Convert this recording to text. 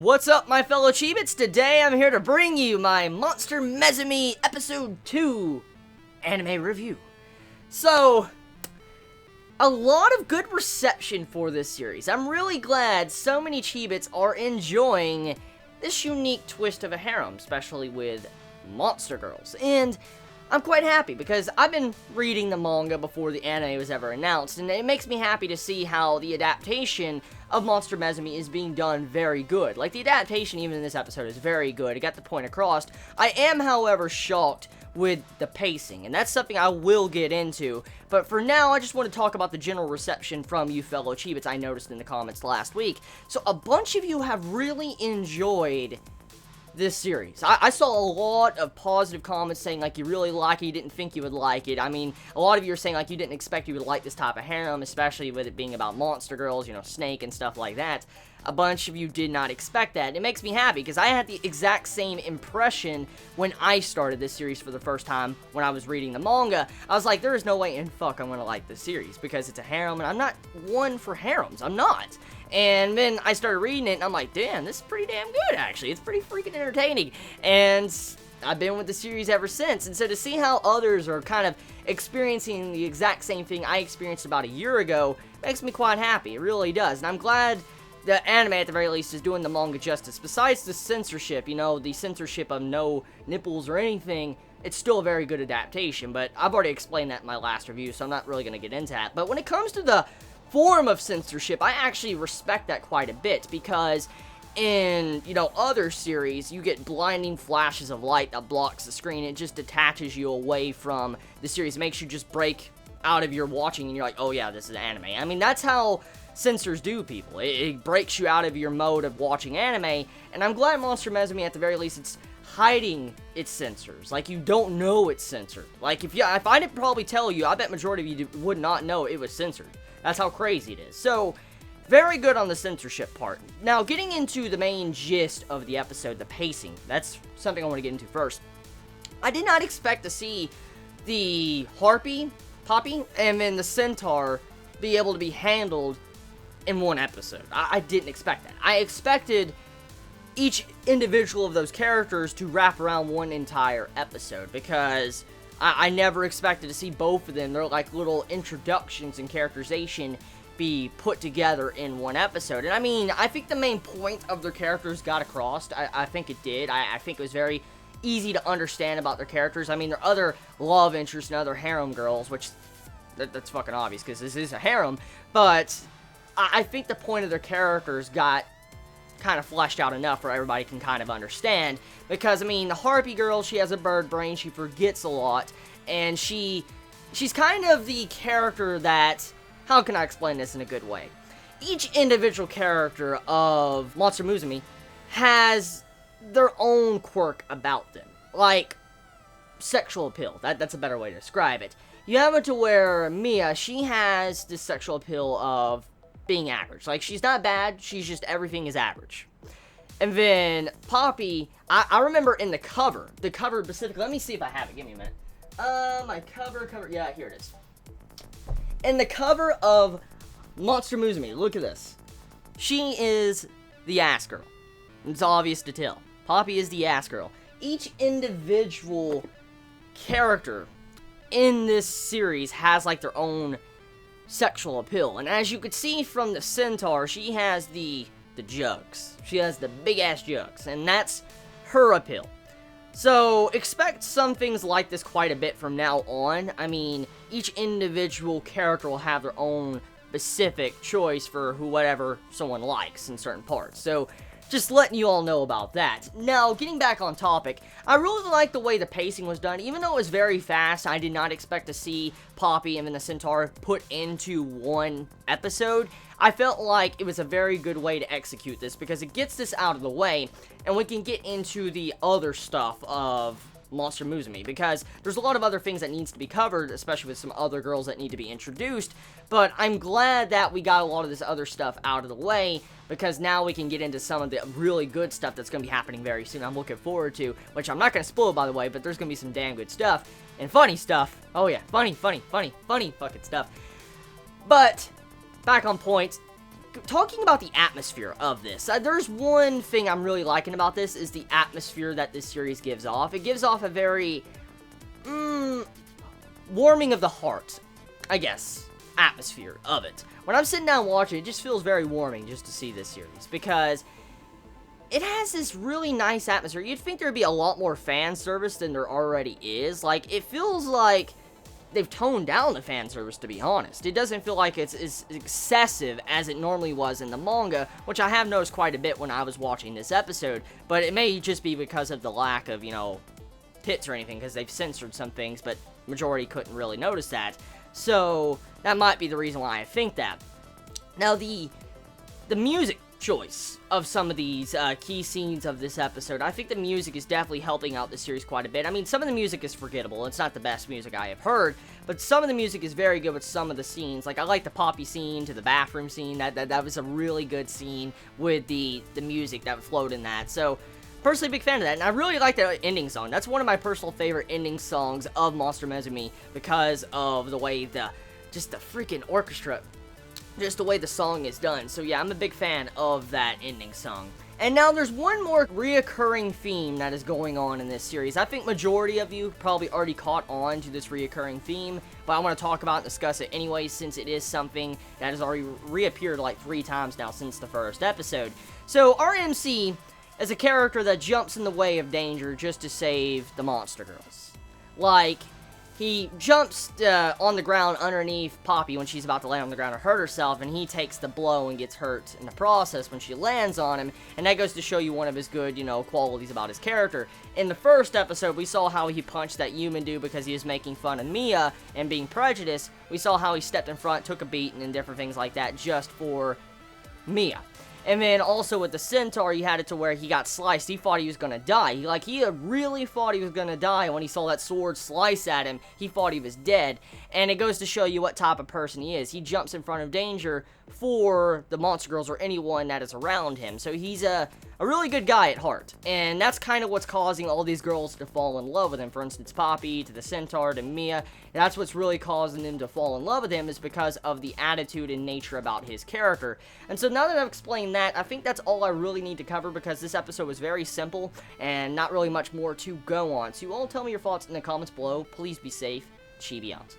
What's up, my fellow Chibits? Today I'm here to bring you my Monster Musume Episode 2 anime review. So, a lot of good reception for this series. I'm really glad so many Chibits are enjoying this unique twist of a harem, especially with monster girls. And I'm quite happy because I've been reading the manga before the anime was ever announced, and it makes me happy to see how the adaptation of Monster Musume is being done very good. Like, the adaptation, even in this episode, is very good. It got the point across. I am, however, shocked with the pacing, and that's something I will get into. But for now, I just want to talk about the general reception from you fellow Chibits I noticed in the comments last week. So, a bunch of you have really enjoyed this series. I saw a lot of positive comments saying, like, you really like it, you didn't think you would like it. I mean, a lot of you are saying, like, you didn't expect you would like this type of harem, especially with it being about monster girls, you know, Snake and stuff like that. A bunch of you did not expect that. It makes me happy, because I had the exact same impression when I started this series for the first time when I was reading the manga. I was like, there is no way in fuck I'm gonna like this series, because it's a harem, and I'm not one for harems. I'm not. And then I started reading it, and I'm like, damn, this is pretty damn good, actually. It's pretty freaking entertaining. And I've been with the series ever since. And so to see how others are kind of experiencing the exact same thing I experienced about a year ago makes me quite happy. It really does. And I'm glad the anime, at the very least, is doing the manga justice. Besides the censorship, you know, the censorship of no nipples or anything, it's still a very good adaptation. But I've already explained that in my last review, so I'm not really going to get into that. But when it comes to the form of censorship, I actually respect that quite a bit, because in, you know, other series, you get blinding flashes of light that blocks the screen. It just detaches you away from the series. It makes you just break out of your watching, and you're like, oh yeah, this is anime. I mean, that's how censors do people. It breaks you out of your mode of watching anime, and I'm glad Monster Musume, at the very least, it's hiding its censors. Like, you don't know it's censored. Like, if I didn't probably tell you, I bet majority of you would not know it was censored. That's how crazy it is. So, very good on the censorship part. Now, getting into the main gist of the episode, the pacing. That's something I want to get into first. I did not expect to see the Poppy, and then the Centaur be able to be handled in one episode. I didn't expect that. I expected each individual of those characters to wrap around one entire episode, because I never expected to see both of them. They're like little introductions and characterization be put together in one episode. And I mean, I think the main point of their characters got across. I think it did. I think it was very easy to understand about their characters. I mean, there are other love interests and other harem girls, which that's fucking obvious, because this is a harem. But I think the point of their characters got kind of fleshed out enough where everybody can kind of understand. Because, I mean, the Harpy girl, she has a bird brain, she forgets a lot, and she's kind of the character that, how can I explain this in a good way? Each individual character of Monster Musume has their own quirk about them. Like, sexual appeal. That's a better way to describe it. You have it to where Mia, she has this sexual appeal of being average. Like, she's not bad, she's just everything is average. And then Poppy, I remember in the cover specifically, let me see if I have it, give me a minute. My cover, yeah, here it is. In the cover of Monster Musume, look at this. She is the ass girl. It's obvious to tell. Poppy is the ass girl. Each individual character in this series has, like, their own sexual appeal. And as you could see from the Centaur, she has the jugs. She has the big ass jugs, and that's her appeal. So expect some things like this quite a bit from now on. I mean, each individual character will have their own specific choice for whatever someone likes in certain parts. So just letting you all know about that. Now, getting back on topic, I really like the way the pacing was done. Even though it was very fast, I did not expect to see Poppy and then the Centaur put into one episode. I felt like it was a very good way to execute this, because it gets this out of the way, and we can get into the other stuff of Monster Musume, because there's a lot of other things that needs to be covered, especially with some other girls that need to be introduced. But I'm glad that we got a lot of this other stuff out of the way, because now we can get into some of the really good stuff that's going to be happening very soon. I'm looking forward to, which I'm not going to spoil, by the way, but there's going to be some damn good stuff and funny stuff. Oh yeah, funny fucking stuff. But back on point, talking about the atmosphere of this, there's one thing I'm really liking about this, is the atmosphere that this series gives off. It gives off a very, warming of the heart, I guess, atmosphere of it. When I'm sitting down watching, it just feels very warming just to see this series, because it has this really nice atmosphere. You'd think there'd be a lot more fan service than there already is. Like, it feels like they've toned down the fan service, to be honest. It doesn't feel like it's as excessive as it normally was in the manga, which I have noticed quite a bit when I was watching this episode, but it may just be because of the lack of, hits or anything, because they've censored some things, but majority couldn't really notice that. So, that might be the reason why I think that. Now, the music choice of some of these key scenes of this episode, I think the music is definitely helping out the series quite a bit. I mean, some of the music is forgettable. It's not the best music I have heard, but some of the music is very good with some of the scenes. Like, I like the Poppy scene to the bathroom scene. That was a really good scene with the music that flowed in that. So, personally, big fan of that, and I really like the ending song. That's one of my personal favorite ending songs of Monster Mesumi, because of the way just the freaking orchestra, just the way the song is done. So yeah, I'm a big fan of that ending song. And now there's one more reoccurring theme that is going on in this series. I think majority of you probably already caught on to this reoccurring theme, but I want to talk about and discuss it anyway, since it is something that has already reappeared like 3 times now since the first episode. So our MC is a character that jumps in the way of danger just to save the monster girls. Like, he jumps on the ground underneath Poppy when she's about to land on the ground or hurt herself, and he takes the blow and gets hurt in the process when she lands on him, and that goes to show you one of his good, qualities about his character. In the first episode, we saw how he punched that human dude because he was making fun of Mia and being prejudiced. We saw how he stepped in front, took a beating, and different things like that just for Mia. And then also with the centaur, he had it to where he got sliced. He thought he was gonna die. He really thought he was gonna die when he saw that sword slice at him. He thought he was dead. And it goes to show you what type of person he is. He jumps in front of danger for the monster girls or anyone that is around him. So he's a really good guy at heart. And that's kind of what's causing all these girls to fall in love with him. For instance, Poppy, to the centaur, to Mia. And that's what's really causing them to fall in love with him, is because of the attitude and nature about his character. And so now that I've explained that, I think that's all I really need to cover, because this episode was very simple and not really much more to go on. So you all tell me your thoughts in the comments below. Please be safe. Chibi out.